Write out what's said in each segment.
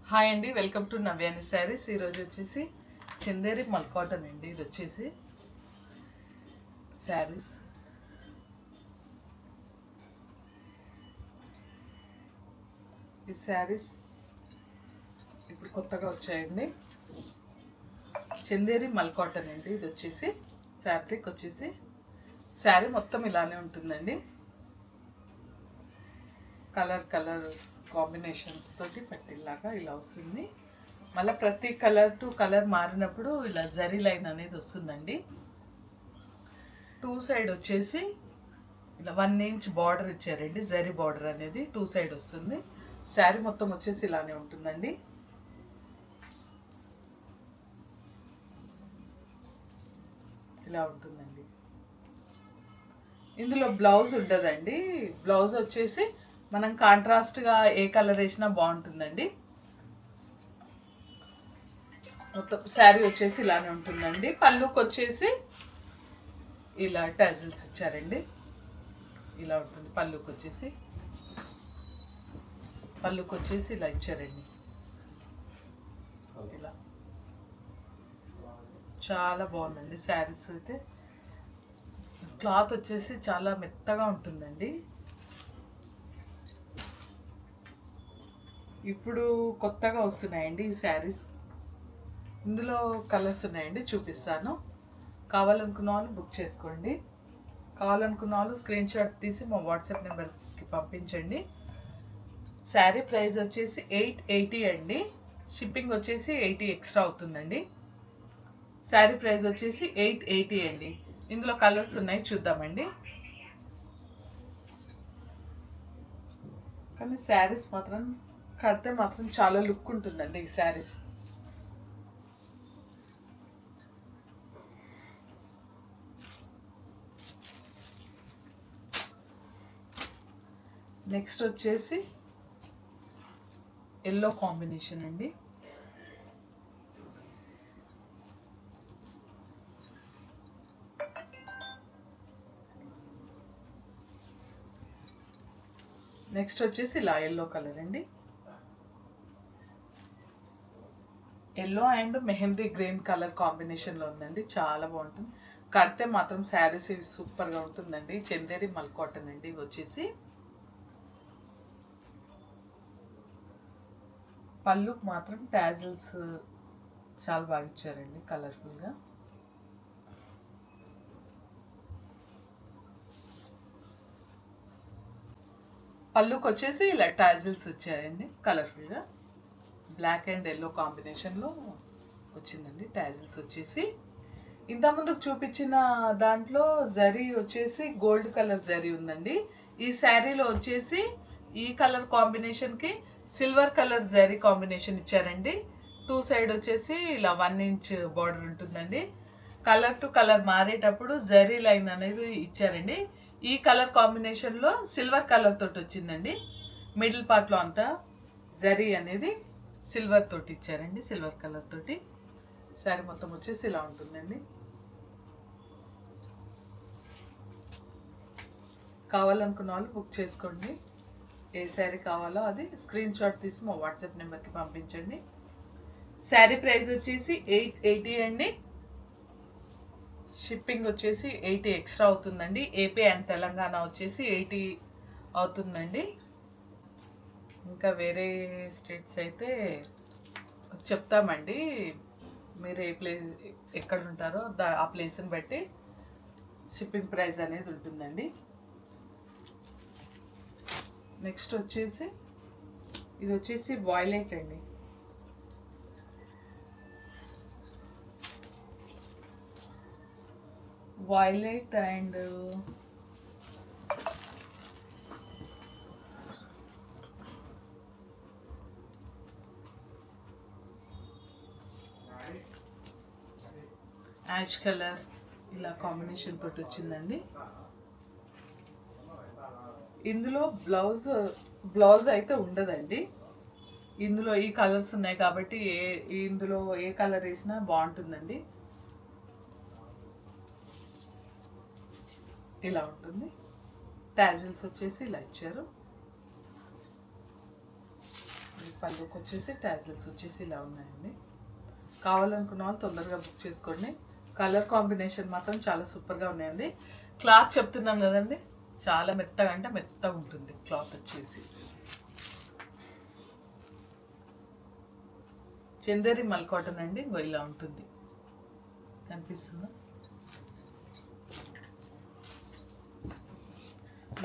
Hi అండి, welcome to నవ్యాని saris. ఈరోజు వచ్చేసి చందేరి మల్ కాటన్ అండి. ఇది వచ్చేసి శారీస్. ఈ శారీస్ ఇప్పుడు కొత్తగా వచ్చాయండి. చందేరి మల్ కాటన్ అండి. ఇది వచ్చేసి ఫ్యాబ్రిక్ వచ్చేసి శారీ మొత్తం ఇలానే ఉంటుందండి. కలర్ కాంబినేషన్స్ తోటి పట్టిల్లాగా ఇలా వస్తుంది. మళ్ళీ ప్రతి కలర్ టు కలర్ మారినప్పుడు ఇలా జరీ లైన్ అనేది వస్తుందండి. టూ సైడ్ వచ్చేసి ఇలా 1 ఇంచ్ బార్డర్ ఇచ్చారండి. జరీ బార్డర్ అనేది టూ సైడ్ వస్తుంది. శారీ మొత్తం వచ్చేసి ఇలానే ఉంటుందండి. ఇలా ఉంటుందండి. ఇందులో బ్లౌజ్ ఉండదండి. బ్లౌజ్ వచ్చేసి మనం కాంట్రాస్ట్గా ఏ కలర్ వేసినా బాగుంటుందండి. మొత్తం శారీ వచ్చేసి ఇలానే ఉంటుందండి. పళ్ళుకి వచ్చేసి ఇలా టజిల్స్ ఇచ్చారండి. ఇలా ఉంటుంది పళ్ళుకి వచ్చేసి ఇలా ఇచ్చారండి. ఇలా చాలా బాగుందండి. శారీస్ అయితే క్లాత్ వచ్చేసి చాలా మెత్తగా ఉంటుందండి. ఇప్పుడు కొత్తగా వస్తున్నాయండి ఈ శారీస్. ఇందులో కలర్స్ ఉన్నాయండి, చూపిస్తాను. కావాలనుకున్న వాళ్ళు బుక్ చేసుకోండి. కావాలనుకున్న వాళ్ళు స్క్రీన్ షాట్ తీసి మా వాట్సాప్ నెంబర్కి పంపించండి. శారీ ప్రైస్ వచ్చేసి 880 అండి. షిప్పింగ్ వచ్చేసి 80 ఎక్స్ట్రా అవుతుందండి. శారీ ప్రైస్ వచ్చేసి 880 అండి. ఇందులో కలర్స్ ఉన్నాయి, చూద్దామండి. కానీ శారీస్ మాత్రం కడితే మాత్రం చాలా లుక్ ఉంటుందండి ఈ శారీస్. నెక్స్ట్ వచ్చేసి ఎల్లో కాంబినేషన్ అండి. నెక్స్ట్ వచ్చేసి ఇలా ఎల్లో కలర్ అండి. Yellow and mehndi green colour కాంబినేషన్లో ఉందండి. చాలా బాగుంటుంది. కడితే మాత్రం శారీస్ సూపర్గా ఉంటుందండి. చందేరి మల్ కాటన్ అండి. ఇవి వచ్చేసి పళ్ళుకి మాత్రం టాజిల్స్ చాలా బాగా ఇచ్చారండి, కలర్ఫుల్గా. పళ్ళుకి వచ్చేసి ఇలా టాజిల్స్ వచ్చాయండి, కలర్ఫుల్గా. బ్లాక్ అండ్ ఎల్లో కాంబినేషన్లో వచ్చిందండి టాజిల్స్ వచ్చేసి. ఇంతకుముందుకు చూపించిన దాంట్లో జరీ వచ్చేసి గోల్డ్ కలర్ జరీ ఉందండి. ఈ శారీలో వచ్చేసి ఈ కలర్ కాంబినేషన్కి సిల్వర్ కలర్ జరీ కాంబినేషన్ ఇచ్చారండి. టూ సైడ్ వచ్చేసి ఇలా 1 ఇంచ్ బార్డర్ ఉంటుందండి. కలర్ టు కలర్ మారేటప్పుడు జరీ లైన్ అనేది ఇచ్చారండి. ఈ కలర్ కాంబినేషన్లో సిల్వర్ కలర్ తోటి వచ్చిందండి. మిడిల్ పార్ట్లో అంతా జరీ అనేది సిల్వర్ తోటి ఇచ్చారండి, సిల్వర్ కలర్ తోటి. శారీ మొత్తం వచ్చేసి ఇలా ఉంటుందండి. కావాలనుకున్న వాళ్ళు బుక్ చేసుకోండి. ఏ శారీ కావాలో అది స్క్రీన్ షాట్ తీసి మా వాట్సాప్ నెంబర్కి పంపించండి. శారీ ప్రైస్ వచ్చేసి 880 అండి. షిప్పింగ్ వచ్చేసి 80 ఎక్స్ట్రా అవుతుందండి. ఏపీ అండ్ తెలంగాణ వచ్చేసి 80 అవుతుందండి. ఇంకా వేరే స్టేట్స్ అయితే చెప్తామండి. మీరు ఏ ప్లేస్ ఎక్కడ ఉంటారో ఆ ప్లేస్ని బట్టి షిప్పింగ్ ప్రైస్ అనేది ఉంటుందండి. నెక్స్ట్ వచ్చేసి ఇది వచ్చేసి వాయిలెట్ అండి. వాయిలెట్ అండ్ యాష్ కలర్ ఇలా కాంబినేషన్ తోటి వచ్చిందండి. ఇందులో బ్లౌజ్ అయితే ఉండదండి. ఇందులో ఈ కలర్స్ ఉన్నాయి కాబట్టి ఇందులో ఏ కలర్ వేసినా బాగుంటుందండి. ఇలా ఉంటుంది. టాజిల్స్ వచ్చేసి ఇలా ఇచ్చారు. పళ్ళుకి వచ్చేసి టాజిల్స్ వచ్చేసి ఇలా ఉన్నాయండి. కావాలనుకున్న వాళ్ళు తొందరగా బుక్ చేసుకోండి. కలర్ కాంబినేషన్ మాత్రం చాలా సూపర్గా ఉన్నాయండి. క్లాత్ చెప్తున్నాం కదండి, చాలా మెత్తగా అంటే మెత్తగా ఉంటుంది క్లాత్ వచ్చేసి. చందేరి మల్ కాటన్ అండి, ఇలా ఉంటుంది, కనిపిస్తుందా?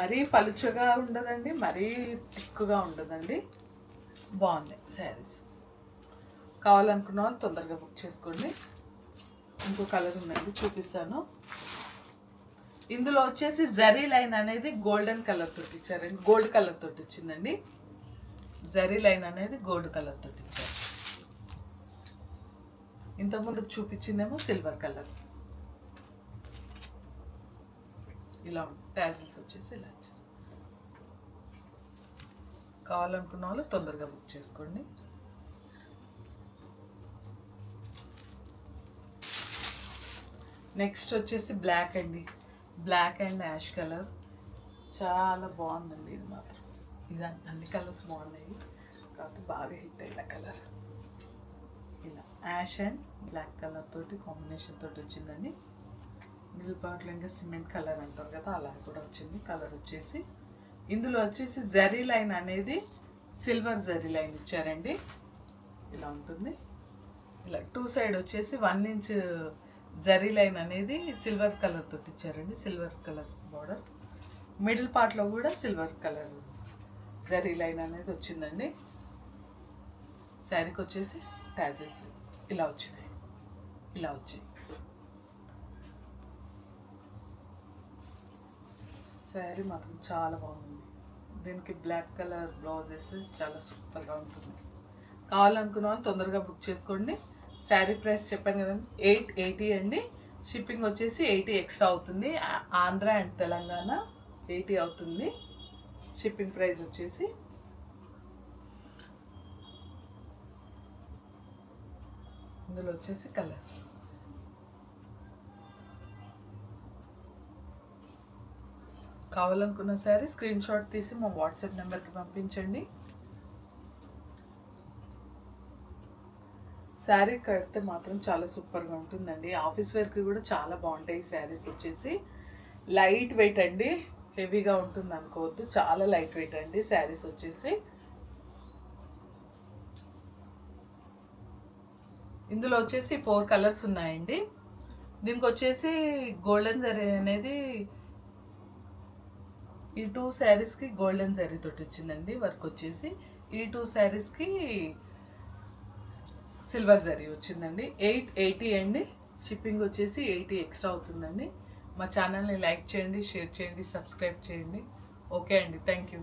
మరీ పలుచగా ఉండదండి, మరీ తిక్కుగా ఉండదండి, బాగున్నాయి శారీస్. కావాలనుకున్న వాళ్ళు తొందరగా బుక్ చేసుకోండి. ఇంకో కలర్ ఉందండి, చూపిస్తాను. ఇందులో వచ్చేసి జరీ లైన్ అనేది గోల్డెన్ కలర్ తోటి ఇచ్చారండి, గోల్డ్ కలర్ తోటి వచ్చిందండి. జరీ లైన్ అనేది గోల్డ్ కలర్ తోటి ఇచ్చారు. ఇంతకుముందు చూపించిందేమో సిల్వర్ కలర్. ఇలా టాజిల్స్ వచ్చేసి ఇలా ఇచ్చారు. కావాలనుకున్న వాళ్ళు తొందరగా బుక్ చేసుకోండి. నెక్స్ట్ వచ్చేసి బ్లాక్ అండి, బ్లాక్ అండ్ యాష్ కలర్. చాలా బాగుందండి ఇది మాత్రం. ఇది అన్ని కలర్స్ బాగున్నాయి, కాబట్టి బాగా హిట్ అయిన కలర్. ఇలా యాష్ అండ్ బ్లాక్ కలర్ తోటి కాంబినేషన్ తోటి వచ్చిందండి. మిడిల్ పార్ట్లో ఇంకా సిమెంట్ కలర్ అంటారు కదా, అలా కూడా వచ్చింది కలర్ వచ్చేసి. ఇందులో వచ్చేసి జరీ లైన్ అనేది సిల్వర్ జరీ లైన్ ఇచ్చారండి, ఇలా ఉంటుంది. ఇలా టూ సైడ్ వచ్చేసి 1 ఇంచ్ జరీ లైన్ అనేది సిల్వర్ కలర్ తోటి ఇచ్చారండి, సిల్వర్ కలర్ బార్డర్. మిడిల్ పార్ట్లో కూడా సిల్వర్ కలర్ జరీ లైన్ అనేది వచ్చిందండి. శారీకి వచ్చేసి టాజిల్స్ ఇలా వచ్చినాయి, ఇలా వచ్చాయి. శారీ మాత్రం చాలా బాగుంది. దీనికి బ్లాక్ కలర్ బ్లౌజ్ వేస్తే చాలా సూపర్గా ఉంటుంది. కావాలనుకున్న వాళ్ళు తొందరగా బుక్ చేసుకోండి. శారీ ప్రైస్ చెప్పాను కదండి, 880 అండి. షిప్పింగ్ వచ్చేసి 80 ఎక్స్ట్రా అవుతుంది. ఆంధ్ర అండ్ తెలంగాణ 80 అవుతుంది షిప్పింగ్ ప్రైస్ వచ్చేసి. ఇందులో వచ్చేసి కలర్స్. కావాలనుకున్న శారీ స్క్రీన్ షాట్ తీసి మా వాట్సాప్ నెంబర్కి పంపించండి. శారీ కడితే మాత్రం చాలా సూపర్గా ఉంటుందండి. ఆఫీస్ వేర్కి కూడా చాలా బాగుంటాయి శారీస్ వచ్చేసి. లైట్ వెయిట్ అండి, హెవీగా ఉంటుంది అనుకోవద్దు, చాలా లైట్ వెయిట్ అండి శారీస్ వచ్చేసి. ఇందులో వచ్చేసి 4 కలర్స్ ఉన్నాయండి. దీనికి వచ్చేసి గోల్డెన్ జరీ అనేది ఈ 2 శారీస్కి గోల్డెన్ జరీ తోటి వచ్చిందండి వర్క్ వచ్చేసి. ఈ 2 శారీస్కి సిల్వర్ జరీ వచ్చిందండి. 880 అండి. షిప్పింగ్ వచ్చేసి 80 ఎక్స్ట్రా అవుతుందండి. మా ఛానల్ని లైక్ చేయండి, షేర్ చేయండి, సబ్స్క్రైబ్ చేయండి. ఓకే అండి, థ్యాంక్ యూ.